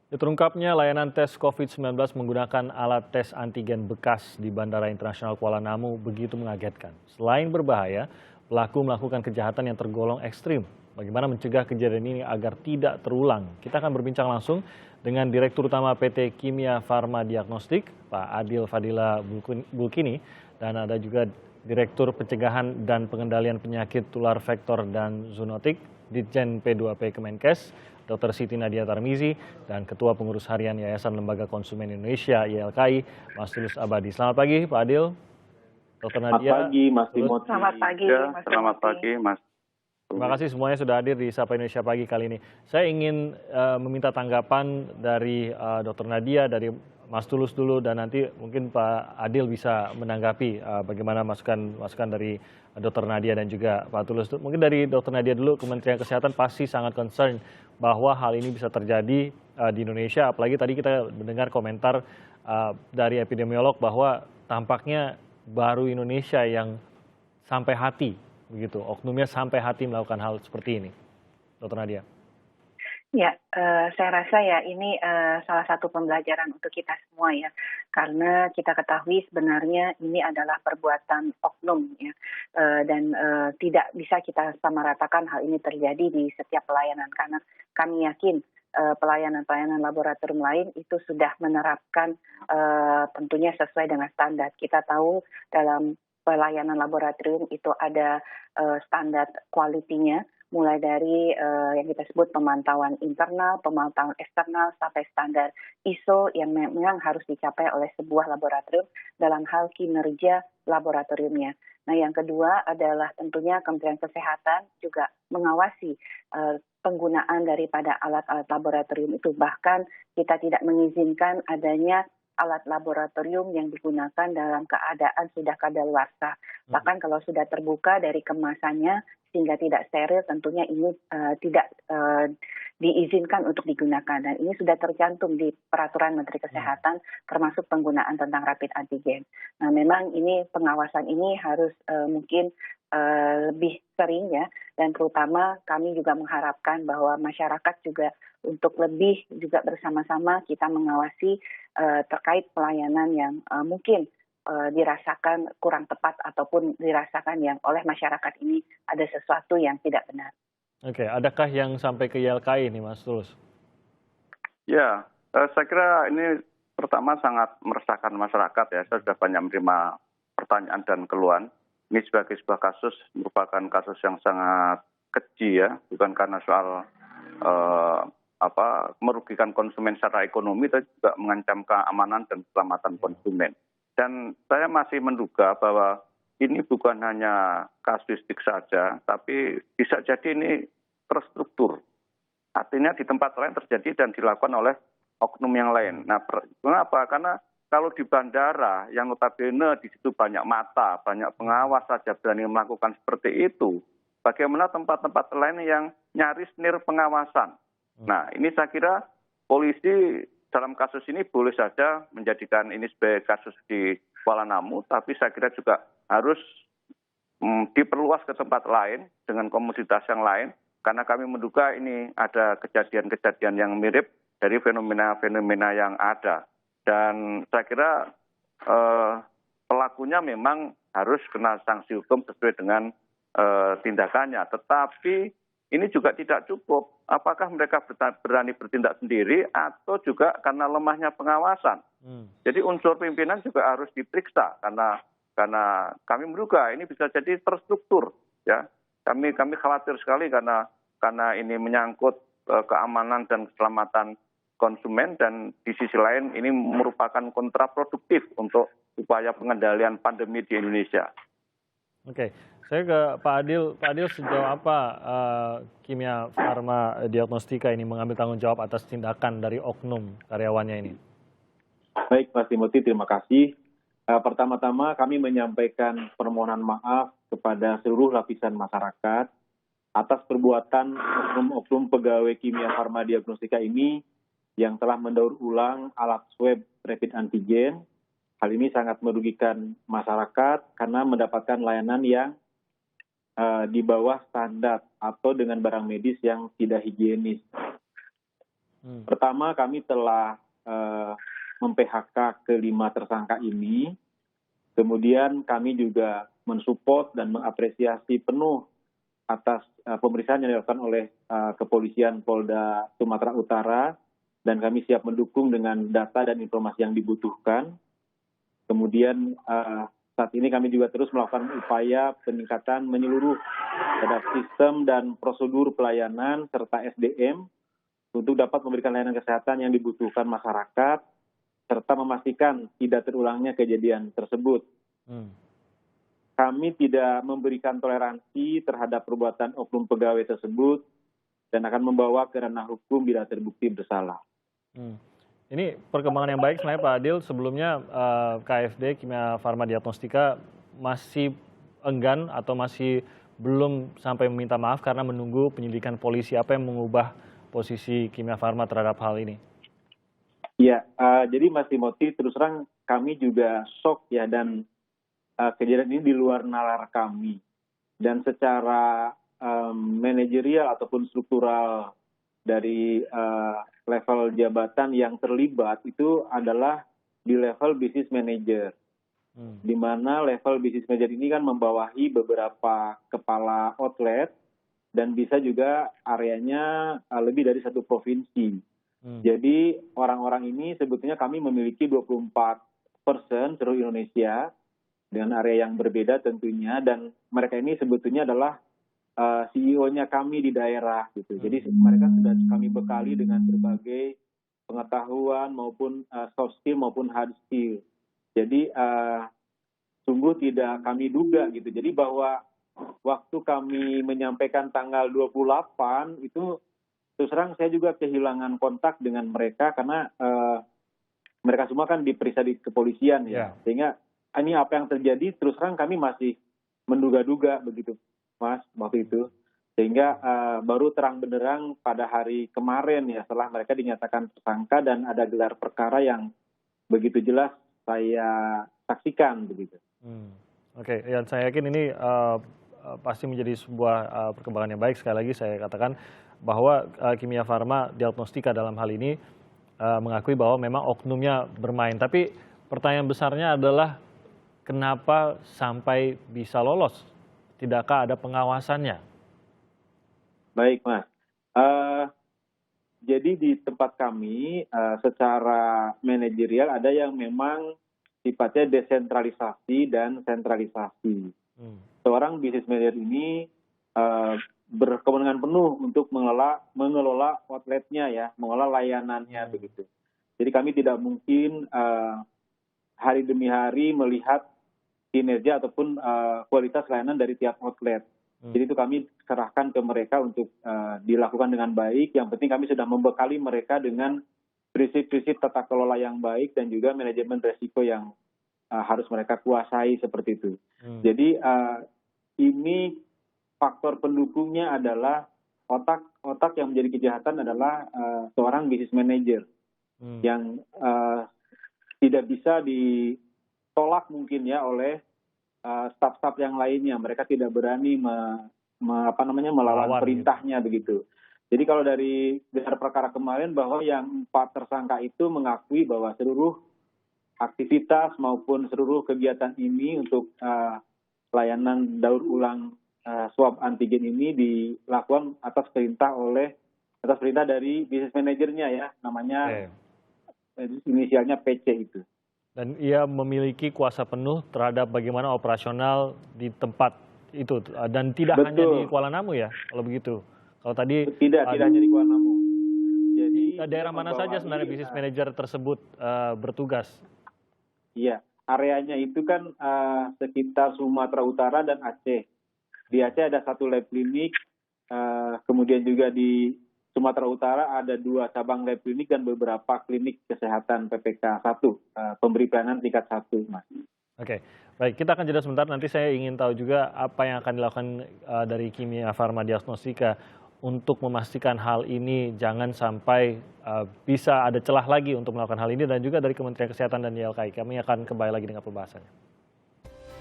Terungkapnya layanan tes COVID-19 menggunakan alat tes antigen bekas di Bandara Internasional Kuala Namu begitu mengagetkan. Selain berbahaya, pelaku melakukan kejahatan yang tergolong ekstrim. Bagaimana mencegah kejadian ini agar tidak terulang? Kita akan berbincang langsung dengan Direktur Utama PT Kimia Farma Diagnostik, Pak Adil Fadila Bulkini, dan ada juga Direktur Pencegahan dan Pengendalian Penyakit Tular Vektor dan Zoonotik, Ditjen P2P Kemenkes, Dr. Siti Nadia Tarmizi, dan Ketua Pengurus Harian Yayasan Lembaga Konsumen Indonesia YLKI, Mas Tulus Abadi. Selamat pagi, Pak Adil. Dr. Nadia. Selamat pagi, Mas Timothy. Selamat pagi, Ya, Mas selamat Timothy. pagi, Mas. Terima kasih semuanya sudah hadir di Sapa Indonesia Pagi kali ini. Saya ingin meminta tanggapan dari Dr. Nadia, dari Mas Tulus dulu, dan nanti mungkin Pak Adil bisa menanggapi bagaimana masukan dari Dr. Nadia dan juga Pak Tulus. Mungkin dari Dr. Nadia dulu, Kementerian Kesehatan pasti sangat concern bahwa hal ini bisa terjadi di Indonesia. Apalagi tadi kita mendengar komentar dari epidemiolog bahwa tampaknya baru Indonesia yang sampai hati, begitu, oknumnya sampai hati melakukan hal seperti ini, Dr. Nadia. Ya, saya rasa ya ini salah satu pembelajaran untuk kita semua ya, karena kita ketahui sebenarnya ini adalah perbuatan oknum ya, dan tidak bisa kita samaratakan hal ini terjadi di setiap pelayanan, karena kami yakin pelayanan-pelayanan laboratorium lain itu sudah menerapkan tentunya sesuai dengan standar. Kita tahu dalam pelayanan laboratorium itu ada standar kualitinya, mulai dari yang kita sebut pemantauan internal, pemantauan eksternal, sampai standar ISO yang memang harus dicapai oleh sebuah laboratorium dalam hal kinerja laboratoriumnya. Nah, yang kedua adalah tentunya Kementerian Kesehatan juga mengawasi penggunaan daripada alat-alat laboratorium itu. Bahkan kita tidak mengizinkan adanya alat laboratorium yang digunakan dalam keadaan sudah kadaluarsa. Bahkan kalau sudah terbuka dari kemasannya sehingga tidak steril, tentunya ini tidak diizinkan untuk digunakan. Dan ini sudah tercantum di Peraturan Menteri Kesehatan, termasuk penggunaan tentang rapid antigen. Nah, memang ini pengawasan ini harus mungkin lebih sering ya, dan terutama kami juga mengharapkan bahwa masyarakat juga untuk lebih juga bersama-sama kita mengawasi terkait pelayanan yang mungkin dirasakan kurang tepat ataupun dirasakan yang oleh masyarakat ini ada sesuatu yang tidak benar. Oke, adakah yang sampai ke YLKI ini, Mas Tulus? Ya, saya kira ini pertama sangat meresahkan masyarakat ya. Saya sudah banyak menerima pertanyaan dan keluhan. Ini sebagai sebuah kasus merupakan kasus yang sangat keji ya, bukan karena soal merugikan konsumen secara ekonomi, tapi juga mengancam keamanan dan keselamatan konsumen. Dan saya masih menduga bahwa ini bukan hanya kasuistik saja, tapi bisa jadi ini terstruktur. Artinya di tempat lain terjadi dan dilakukan oleh oknum yang lain. Nah, mengapa? Karena kalau di bandara yang notabene di situ banyak mata, banyak pengawas saja berani melakukan seperti itu, bagaimana tempat-tempat lain yang nyaris nir pengawasan? Nah, ini saya kira polisi dalam kasus ini boleh saja menjadikan ini sebagai kasus di Kuala Namu, tapi saya kira juga harus diperluas ke tempat lain dengan komoditas yang lain, karena kami menduga ini ada kejadian-kejadian yang mirip dari fenomena-fenomena yang ada. Dan saya kira pelakunya memang harus kena sanksi hukum sesuai dengan tindakannya. Tetapi ini juga tidak cukup. Apakah mereka berani bertindak sendiri atau juga karena lemahnya pengawasan? Jadi unsur pimpinan juga harus diperiksa karena kami menduga ini bisa jadi terstruktur. Ya, kami khawatir sekali karena ini menyangkut keamanan dan keselamatan konsumen, dan di sisi lain ini merupakan kontraproduktif untuk upaya pengendalian pandemi di Indonesia. Oke, saya ke Pak Adil. Pak Adil, sejauh apa Kimia Farma Diagnostika ini mengambil tanggung jawab atas tindakan dari oknum karyawannya ini? Baik, Mas Timothy, terima kasih. Pertama-tama kami menyampaikan permohonan maaf kepada seluruh lapisan masyarakat atas perbuatan oknum-oknum pegawai Kimia Farma Diagnostika ini yang telah mendaur ulang alat swab rapid antigen. Hal ini sangat merugikan masyarakat karena mendapatkan layanan yang di bawah standar atau dengan barang medis yang tidak higienis. Pertama, kami telah mem-PHK kelima tersangka ini. Kemudian kami juga mensupport dan mengapresiasi penuh atas pemeriksaan yang dilakukan oleh Kepolisian Polda Sumatera Utara, dan kami siap mendukung dengan data dan informasi yang dibutuhkan. Kemudian saat ini kami juga terus melakukan upaya peningkatan menyeluruh terhadap sistem dan prosedur pelayanan serta SDM untuk dapat memberikan layanan kesehatan yang dibutuhkan masyarakat, serta memastikan tidak terulangnya kejadian tersebut. Kami tidak memberikan toleransi terhadap perbuatan oknum pegawai tersebut dan akan membawa ke ranah hukum bila terbukti bersalah. Ini perkembangan yang baik sebenarnya Pak Adil. Sebelumnya KFD Kimia Farma Diagnostika masih enggan atau masih belum sampai meminta maaf karena menunggu penyelidikan polisi. Apa yang mengubah posisi Kimia Farma terhadap hal ini? Ya, jadi Mas Timothy, terus terang kami juga shock ya, dan kejadian ini di luar nalar kami. Dan secara manajerial ataupun struktural dari level jabatan yang terlibat itu adalah di level business manager. Di mana level business manager ini kan membawahi beberapa kepala outlet dan bisa juga areanya lebih dari satu provinsi. Jadi orang-orang ini sebetulnya kami memiliki 24 person seluruh Indonesia dengan area yang berbeda tentunya, dan mereka ini sebetulnya adalah CEO-nya kami di daerah gitu. Jadi mereka sudah kami bekali dengan berbagai pengetahuan maupun soft skill maupun hard skill. Jadi sungguh tidak kami duga gitu. Jadi bahwa waktu kami menyampaikan tanggal 28 itu terus terang saya juga kehilangan kontak dengan mereka karena mereka semua kan diperiksa di kepolisian ya. Sehingga ini apa yang terjadi terus terang kami masih menduga-duga begitu Mas waktu itu. Sehingga baru terang benderang pada hari kemarin ya, setelah mereka dinyatakan tersangka dan ada gelar perkara yang begitu jelas saya saksikan begitu. Oke, ya saya yakin ini pasti menjadi sebuah perkembangan yang baik. Sekali lagi saya katakan bahwa Kimia Farma Diagnostika dalam hal ini mengakui bahwa memang oknumnya bermain. Tapi pertanyaan besarnya adalah kenapa sampai bisa lolos? Tidakkah ada pengawasannya? Baik Mas, jadi di tempat kami secara manajerial ada yang memang sifatnya desentralisasi dan sentralisasi. Seorang business manager ini berkewenangan penuh untuk mengelola outletnya ya, mengelola layanannya begitu. Jadi kami tidak mungkin hari demi hari melihat kinerja ataupun kualitas layanan dari tiap outlet. Jadi itu kami serahkan ke mereka untuk dilakukan dengan baik. Yang penting kami sudah membekali mereka dengan prinsip-prinsip tata kelola yang baik dan juga manajemen resiko yang harus mereka kuasai seperti itu. Jadi ini faktor pendukungnya adalah otak yang menjadi kejahatan adalah seorang business manager yang tidak bisa ditolak mungkin ya oleh staf-staf yang lainnya. Mereka tidak berani melawan perintahnya begitu. Jadi kalau dari gelar perkara kemarin bahwa yang 4 tersangka itu mengakui bahwa seluruh aktivitas maupun seluruh kegiatan ini untuk layanan daur ulang swab antigen ini dilakukan atas perintah dari business manajernya ya, namanya inisialnya PC itu. Dan ia memiliki kuasa penuh terhadap bagaimana operasional di tempat itu dan tidak hanya di Kuala Namu ya, kalau begitu. Kalau tadi tidak hanya di Kuala Namu. Jadi daerah mana saja sebenarnya business manager tersebut bertugas? Iya, areanya itu kan sekitar Sumatera Utara dan Aceh. Di Aceh ada 1 lab klinik, kemudian juga di Sumatera Utara ada 2 cabang lab klinik dan beberapa klinik kesehatan PPK 1, pemberi pelayanan tingkat 1, Mas. Oke, baik, kita akan jeda sebentar. Nanti saya ingin tahu juga apa yang akan dilakukan dari Kimia Farma Diagnostika untuk memastikan hal ini jangan sampai bisa ada celah lagi untuk melakukan hal ini, dan juga dari Kementerian Kesehatan dan YLKI. Kami akan kembali lagi dengan pembahasannya.